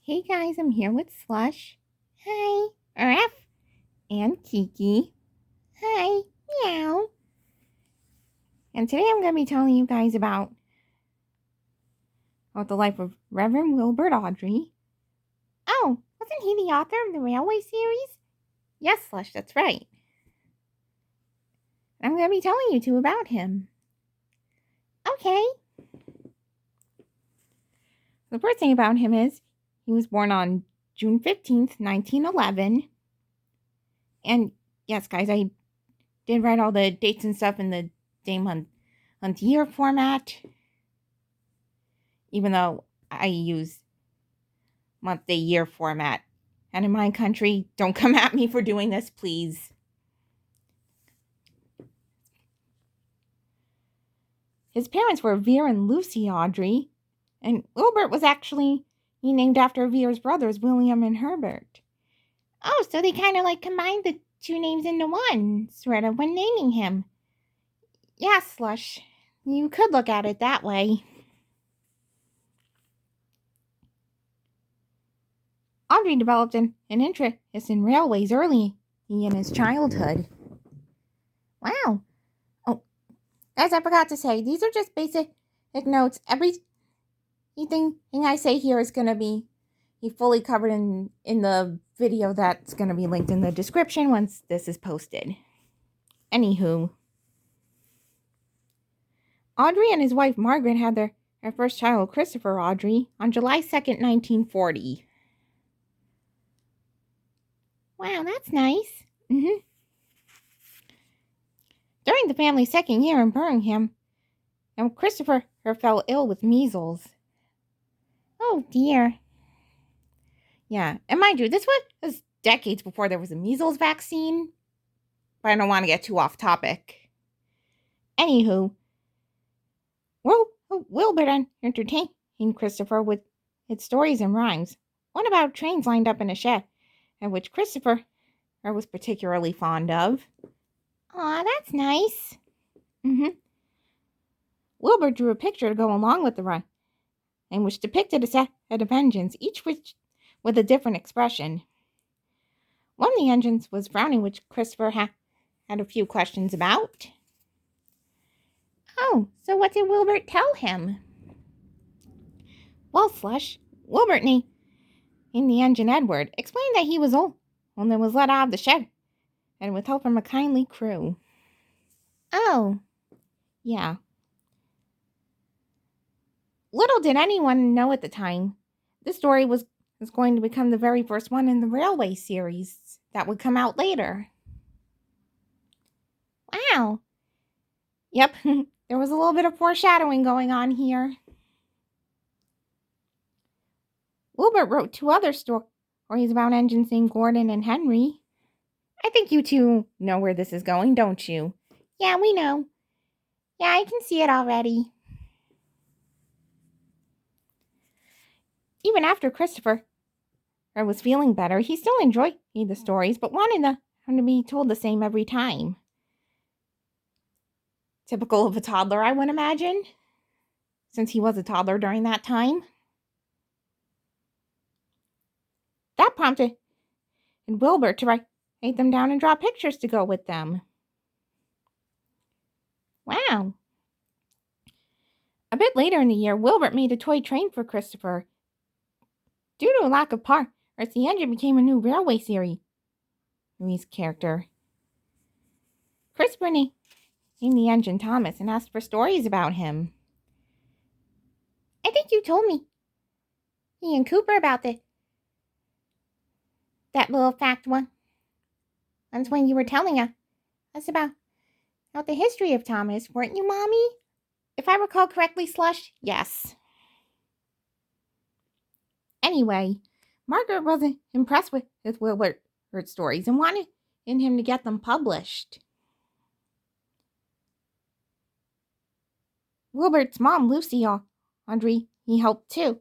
Hey guys, I'm here with Slush. Hi. Ruff. And Kiki. Hi. Meow. And today I'm going to be telling you guys about the life of Reverend Wilbert Awdry. Oh, wasn't he the author of the Railway series? Yes, Slush, that's right. I'm going to be telling you two about him. Okay. The first thing about him is he was born on June 15th, 1911. And yes, guys, I did write all the dates and stuff in the day, month, year format. Even though I use month, day, year format. And in my country, don't come at me for doing this, please. His parents were Vera and Lucy Awdry, and Wilbert was actually named after Vera's brothers, William and Herbert. Oh, so they kind of like combined the two names into one, sort of, when naming him. Yeah, Slush, you could look at it that way. Awdry developed an interest in railways early in his childhood. Wow. Oh, as I forgot to say, these are just basic notes. Everything I say here is going to be fully covered in the video that's going to be linked in the description once this is posted. Anywho, Awdry and his wife Margaret had their first child, Christopher Awdry, on July 2nd, 1940. Wow, that's nice. During the family's second year in Birmingham, Christopher fell ill with measles. Oh dear. Yeah, and mind you, this was decades before there was a measles vaccine. But I don't want to get too off topic. Anywho, Wilbert entertained Christopher with its stories and rhymes. One about trains lined up in a shed, and which Christopher was particularly fond of. Aw, that's nice. Wilbert drew a picture to go along with the rhyme, and which depicted a set of engines, each with a different expression. One of the engines was frowning, which Christopher had a few questions about. Oh, so what did Wilbert tell him? Well, Slush, Wilbert named the engine Edward, explained that he was old and was let out of the shed, and with help from a kindly crew. Oh, yeah. Little did anyone know at the time, this story was going to become the very first one in the Railway series that would come out later. Wow. Yep, there was a little bit of foreshadowing going on here. Wilbert wrote two other stories about engines named Gordon and Henry. I think you two know where this is going, don't you? Yeah, we know. Yeah, I can see it already. Even after Christopher was feeling better, he still enjoyed the stories, but wanted them to be told the same every time. Typical of a toddler, I would imagine, since he was a toddler during that time. That prompted Wilbert to write them down and draw pictures to go with them. Wow. A bit later in the year, Wilbert made a toy train for Christopher. Due to a lack of parts, the engine became a new Railway series character. Christopher named the engine Thomas and asked for stories about him. I think you told me, he and Cooper, about that little fact once when you were telling us about the history of Thomas, weren't you, Mommy? If I recall correctly, Slush, yes. Anyway, Margaret wasn't impressed with Wilbert's stories and wanted him to get them published. Wilbert's mom, Lucy Awdry, he helped too,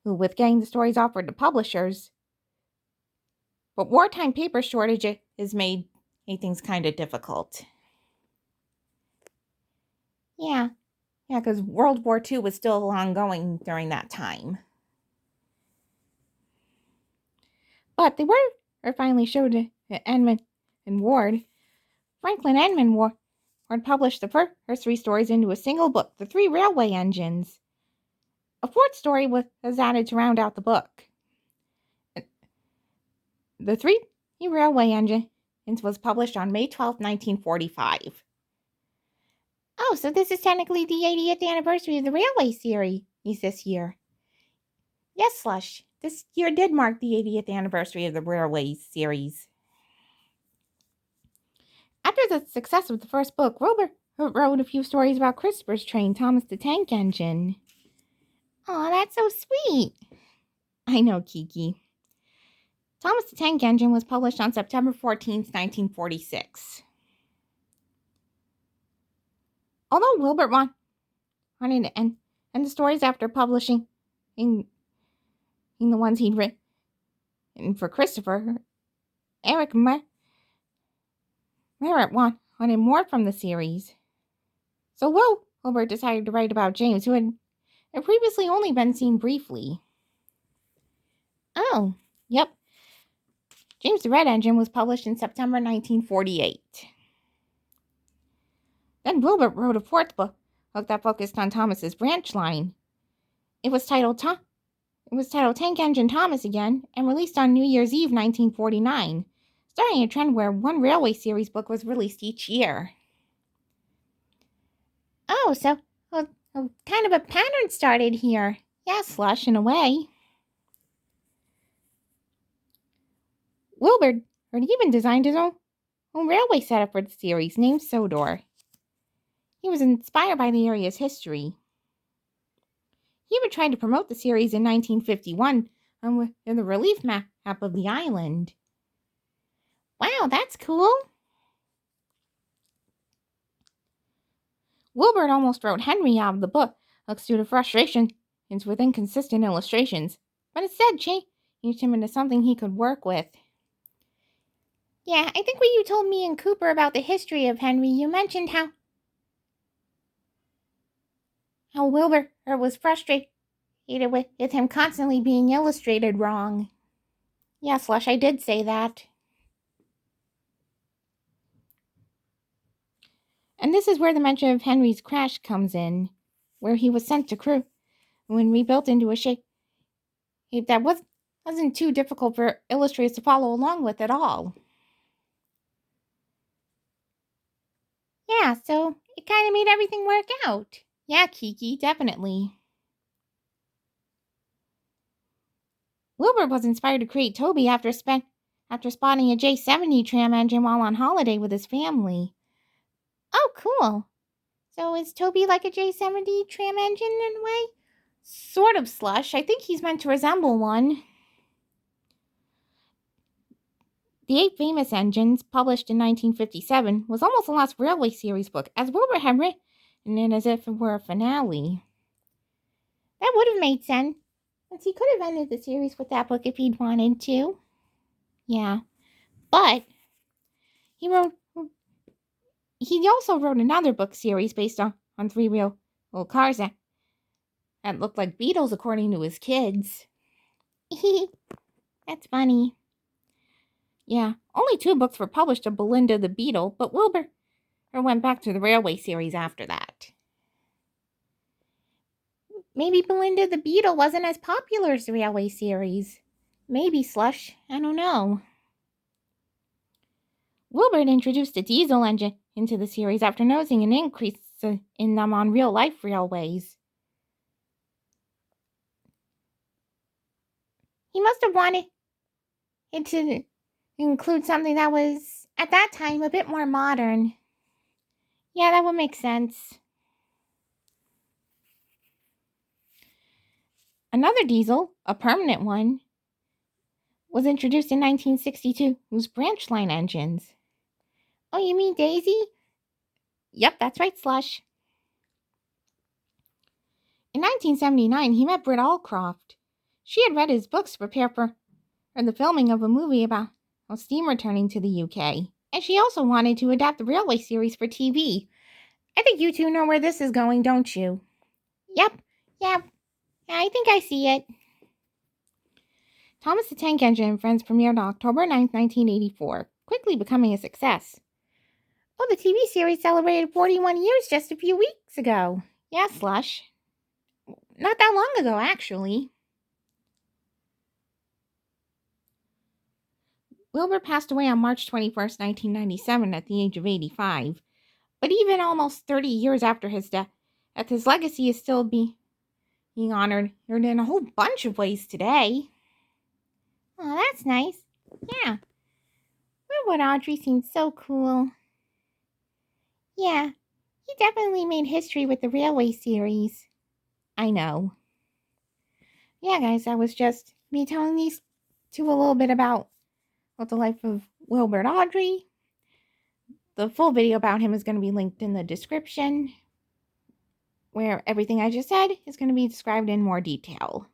with getting the stories offered to publishers. But wartime paper shortages made things kind of difficult. Yeah, because World War II was still ongoing during that time. But they were finally showed to Edmund and Ward. Franklin Edmund Ward published the first 3 stories into a single book, The 3 Railway Engines. A 4th story was added to round out the book. The 3 Railway Engines was published on May 12, 1945. Oh, so this is technically the 80th anniversary of the Railway series this year. Yes, Slush, this year did mark the 80th anniversary of the Railway series. After the success of the first book, Wilbur wrote a few stories about Christopher's train, Thomas the Tank Engine. Aw, that's so sweet. I know, Kiki. Thomas the Tank Engine was published on September 14, 1946. Although Wilbert wanted to end the stories after publishing in the ones he'd written for Christopher, Eric Merritt wanted more from the series. So Wilbert decided to write about James, who had previously only been seen briefly. Oh, yep. James the Red Engine was published in September 1948. Then Wilbert wrote a 4th book that focused on Thomas's branch line. It was titled Tank Engine Thomas Again, and released on New Year's Eve 1949, starting a trend where one Railway series book was released each year. Oh, so kind of a pattern started here. Yeah, Slush, in a way. Wilbert even designed his own railway setup for the series, named Sodor. He was inspired by the area's history. He even tried to promote the series in 1951 in the relief map of the island. Wow, that's cool. Wilbert almost wrote Henry out of the book due to frustrations with inconsistent illustrations, but instead changed him into something he could work with. Yeah, I think when you told me and Cooper about the history of Henry, you mentioned how Wilbur was frustrated with him constantly being illustrated wrong. Yeah, Slush, I did say that. And this is where the mention of Henry's crash comes in, where he was sent to crew when rebuilt into a shape that wasn't too difficult for illustrators to follow along with at all. Yeah, so it kind of made everything work out. Yeah, Kiki, definitely. Wilbur was inspired to create Toby after spotting a J70 tram engine while on holiday with his family. Oh, cool. So is Toby like a J70 tram engine in a way? Sort of, Slush. I think he's meant to resemble one. The 8 Famous Engines, published in 1957, was almost the last Railway series book, as Wilbur had written it as if it were a finale. That would have made sense, since he could have ended the series with that book if he'd wanted to. Yeah, but he also wrote another book series based on 3 real cars that looked like beetles according to his kids. That's funny. Yeah, only 2 books were published of Belinda the Beetle, but Wilbur went back to the Railway series after that. Maybe Belinda the Beetle wasn't as popular as the Railway series. Maybe, Slush. I don't know. Wilbert introduced a diesel engine into the series after noticing an increase in them on real-life railways. He must have wanted it to include something that was, at that time, a bit more modern. Yeah, that would make sense. Another diesel, a permanent one, was introduced in 1962, whose branch line engines. Oh, you mean Daisy? Yep, that's right, Slush. In 1979, he met Britt Allcroft. She had read his books to prepare for the filming of a movie about steam returning to the UK, and she also wanted to adapt the Railway series for TV. I think you two know where this is going, don't you? Yep, yeah, I think I see it. Thomas the Tank Engine and Friends premiered on October 9th, 1984, quickly becoming a success. Oh, the TV series celebrated 41 years just a few weeks ago. Yeah, Slush. Not that long ago, actually. Wilbert passed away on March 21st, 1997 at the age of 85. But even almost 30 years after his death, his legacy is still being honored in a whole bunch of ways today. Oh, that's nice. Yeah. Wilbert Awdry seems so cool. Yeah, he definitely made history with the Railway series. I know. Yeah, guys, that was just me telling these two a little bit about the life of Wilbert Awdry. The full video about him is going to be linked in the description, where everything I just said is going to be described in more detail.